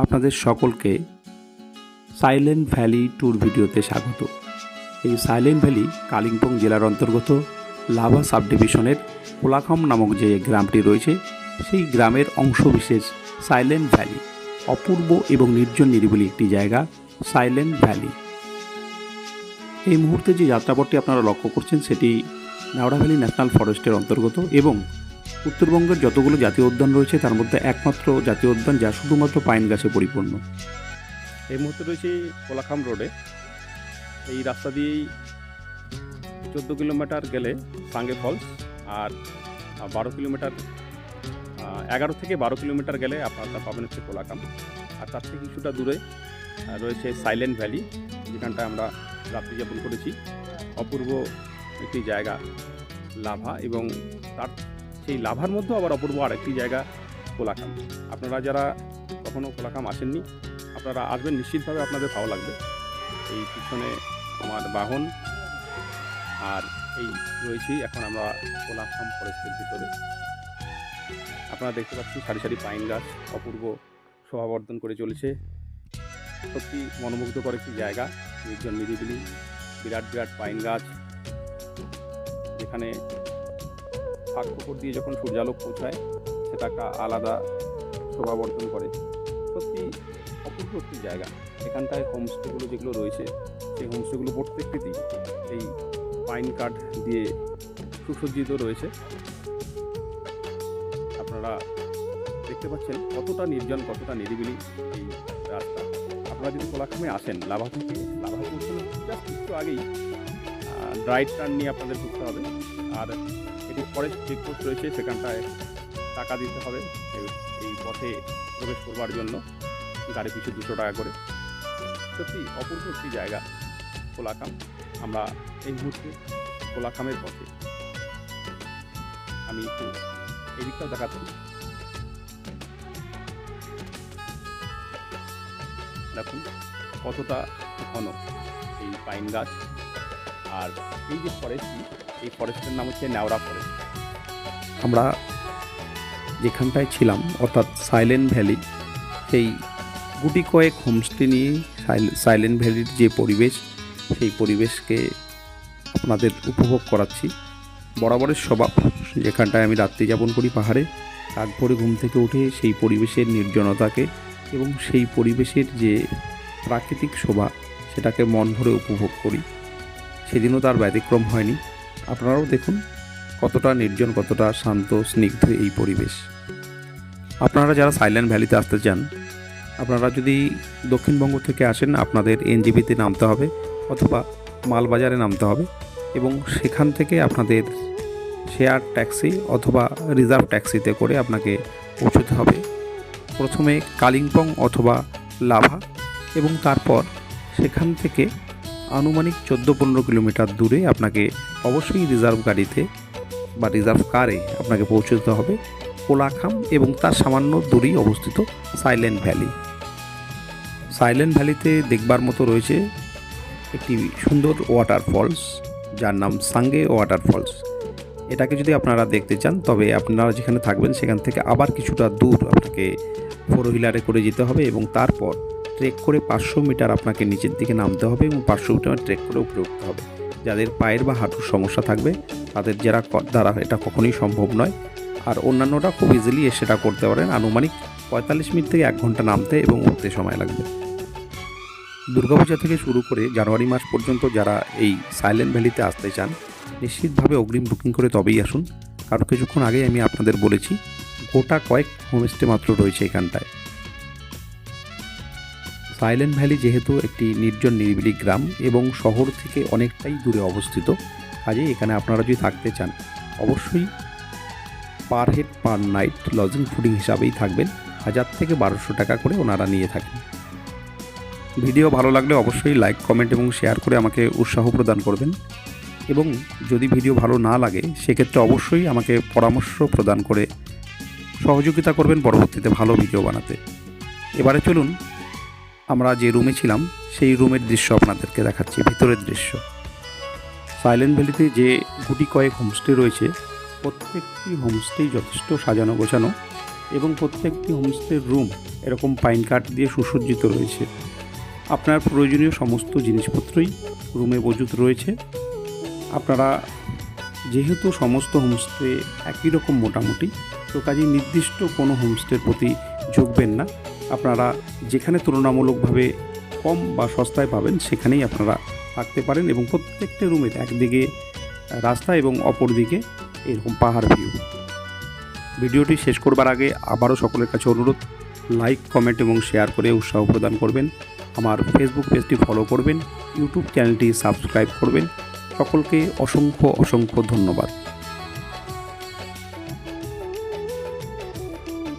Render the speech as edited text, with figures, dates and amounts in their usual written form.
আপনাদের সকলকে silent valley tour ভিডিওতে স্বাগত। এই সাইলেন্ট ভ্যালি কালিম্পং জেলার অন্তর্গত লাভা সাব ডিভিশনের কোলাখাম নামক যে গ্রামটি রয়েছে সেই গ্রামের অংশবিশেষ সাইলেন্ট ভ্যালি। অপূর্ব এবং নির্জন নিরিবিলি একটি জায়গা সাইলেন্ট ভ্যালি। এই মুহূর্তে যে যাত্রাপথটি আপনারা লক্ষ্য করছেন সেটি নাওড়া ভ্যালি ন্যাশনাল ফরেস্টের অন্তর্গত এবং উত্তরবঙ্গের যতগুলো জাতীয় উদ্যান রয়েছে তার মধ্যে একমাত্র জাতীয় উদ্যান যা শুধুমাত্র পাইন গাছে পরিপূর্ণ। এই মুহূর্তে রয়েছে কোলাখাম রোডে। এই রাস্তা দিয়েই 14 কিলোমিটার গেলে সাঙ্গে ফলস, আর 11 থেকে 12 কিলোমিটার গেলে আপনারা পাবেন হচ্ছে কোলাখাম। আর তার থেকে কিছুটা দূরে রয়েছে সাইলেন্ট ভ্যালি, যেখানটায় আমরা রাত্রি যাপন করেছি। অপূর্ব একটি জায়গা লাভা, এবং তার সেই লাভার মধ্যেও আবার অপূর্ব আরেকটি জায়গা কোলাখাম। আপনারা যারা কখনও কোলাখাম আসেননি, আপনারা আসবেন, নিশ্চিতভাবে আপনাদের ভালো লাগবে। এই পিছনে আমার বাহন, আর এই রয়েছি এখন আমরা কোলাখাম ফরেস্টের ভিতরে। আপনারা দেখতে পাচ্ছি সারি সারি পাইন গাছ অপূর্ব শোভাবর্ধন করে চলেছে। সত্যি মনোমুগ্ধকর একটি জায়গা, নির্জন নিরিবিলি, বিরাট বিরাট পাইন গাছ, যেখানে ফাঁক পুকুর দিয়ে যখন সূর্যালোক পৌঁছায় সেটা একটা আলাদা শোভাবর্ধন করে। সত্যি অপূর্ব একটি জায়গা। এখানটায় হোমস্টেগুলো যেগুলো রয়েছে সেই হোমস্টেগুলো প্রত্যেকটি এই পাইন কাঠ দিয়ে সুসজ্জিত রয়েছে। আপনারা দেখতে পাচ্ছেন কতটা নির্জন, কতটা নিরিবিলি এই রাস্তা। আপনারা যদি কোলাখামে আসেন, লাভা পৌঁছানোর জাস্ট একটু আগেই রাইট টার্ন নিয়ে আপনাদের ঢুকতে হবে। আর এটি ফরেস্ট চেকপোস্ট রয়েছে, সেখানটায় টাকা দিতে হবে এই পথে প্রবেশ করবার জন্য, গাড়ি পিছু 200 টাকা করে। সত্যি অপূর্ব একটি জায়গা কোলাখাম। আমরা এই মুহূর্তে কোলাখামের পথে। আমি একটু এদিকটাও দেখাচ্ছি। দেখুন কতটা ঘন এই পাইন গাছ। আর এই যে ফরেস্টটি, এই ফরেস্টের নাম হচ্ছে নেওড়া ফরেস্ট। আমরা যেখানটায় ছিলাম অর্থাৎ সাইলেন্ট ভ্যালি, সেই গুটি কয়েক হোমস্টে নিয়ে সাইলেন্ট ভ্যালির যে পরিবেশ, সেই পরিবেশকে আপনাদের উপভোগ করাচ্ছি। বরাবরের স্বভাব, যেখানটায় আমি রাত্রি যাপন করি পাহাড়ে, কাক ভোরে ঘুম থেকে উঠে সেই পরিবেশের নির্জনতাকে এবং সেই পরিবেশের যে প্রাকৃতিক শোভা সেটাকে মন ভরে উপভোগ করি। সেদিনও তার ব্যতিক্রম হয়নি। আপনারাও দেখুন কতটা নির্জন, কতটা শান্ত স্নিগ্ধ এই পরিবেশ। আপনারা যারা সাইলেন্ট ভ্যালিতে আসতে চান, আপনারা যদি দক্ষিণবঙ্গ থেকে আসেন, আপনাদের এনজেপিতে নামতে হবে অথবা মালবাজারে নামতে হবে, এবং সেখান থেকে আপনাদের শেয়ার ট্যাক্সি অথবা রিজার্ভ ট্যাক্সিতে করে আপনাকে পৌঁছতে হবে প্রথমে কালিম্পং অথবা লাভা, এবং তারপর সেখান থেকে আনুমানিক 14-15 কিলোমিটার দূরে আপনাকে অবশ্যই রিজার্ভ গাড়িতে বা রিজার্ভ কারে আপনাকে পৌঁছতে হবে কোলাখাম, এবং তার সামান্য দূরেই অবস্থিত সাইলেন্ট ভ্যালি। সাইলেন্ট ভ্যালিতে দেখবার মতো রয়েছে একটি সুন্দর ওয়াটারফলস, যার নাম সাঙ্গে ওয়াটারফলস। এটাকে যদি আপনারা দেখতে চান, তবে আপনারা যেখানে থাকবেন সেখান থেকে আবার কিছুটা দূর আপনাকে 4 হুইলারে করে যেতে হবে, এবং তারপর ট্রেক করে 500 মিটার আপনাকে নিচের দিকে নামতে হবে, এবং 500 মিটার ট্রেক করে উপরে উঠতে হবে। যাদের পায়ের বা হাঁটুর সমস্যা থাকবে তাদের দ্বারা এটা কখনোই সম্ভব নয়। আর অন্যান্যরা খুব ইজিলি সেটা করতে পারেন। আনুমানিক 45 মিনিট থেকে 1 ঘন্টা নামতে এবং উঠতে সময় লাগবে। দুর্গাপূজা থেকে শুরু করে জানুয়ারি মাস পর্যন্ত যারা এই সাইলেন্ট ভ্যালিতে আসতে চান, নিশ্চিতভাবে অগ্রিম বুকিং করে তবেই আসুন। কারণ কিছুক্ষণ আগেই আমি আপনাদের বলেছি গোটা কয়েক হোমস্টে মাত্র রয়েছে এখানটায়। সাইলেন্ট ভ্যালি যেহেতু একটি নির্জন নিরিবিলি গ্রাম এবং শহর থেকে অনেকটাই দূরে অবস্থিত, কাজেই এখানে আপনারা যদি থাকতে চান অবশ্যই per head per night lodging fooding হিসাবেই থাকবেন। 1000 থেকে 1200 টাকা করে ওনারা নিয়ে থাকেন। ভিডিও ভালো লাগলে অবশ্যই লাইক, কমেন্ট এবং শেয়ার করে আমাকে উৎসাহ প্রদান করবেন, এবং যদি ভিডিও ভালো না লাগে সেক্ষেত্রে অবশ্যই আমাকে পরামর্শ প্রদান করে সহযোগিতা করবেন পরবর্তীতে ভালো ভিডিও বানাতে। এবারে চলুন আমরা যে রুমে ছিলাম সেই রুমের দৃশ্য আপনাদেরকে দেখাচ্ছি, ভিতরের দৃশ্য। সাইলেন্ট ভ্যালিতে যে গুটি কয়েক হোমস্টে রয়েছে, প্রত্যেকটি হোমস্টেই যথেষ্ট সাজানো গোছানো, এবং প্রত্যেকটি হোমস্টের রুম এরকম পাইন কাঠ দিয়ে সুসজ্জিত রয়েছে। আপনার প্রয়োজনীয় সমস্ত জিনিসপত্রই রুমে মজুত রয়েছে। আপনারা যেহেতু সমস্ত হোমস্টে একই রকম মোটামুটি, তো কাজেই নির্দিষ্ট কোনো হোমস্টের প্রতি ঝুঁকবেন না। আপনারা যেখানে তুলনামূলকভাবে কম বা সস্তায় পাবেন সেখানেই আপনারা থাকতে পারেন, এবং প্রত্যেকটা রুমের একদিকে রাস্তা এবং অপর দিকে এরকম পাহাড় ভিউ। ভিডিওটি শেষ করবার আগে আবারও সকলের কাছে অনুরোধ, লাইক, কমেন্ট এবং শেয়ার করে উৎসাহ প্রদান করবেন। আমার ফেসবুক পেজটি ফলো করবেন, ইউটিউব চ্যানেলটি সাবস্ক্রাইব করবেন। সকলকে অসংখ্য ধন্যবাদ।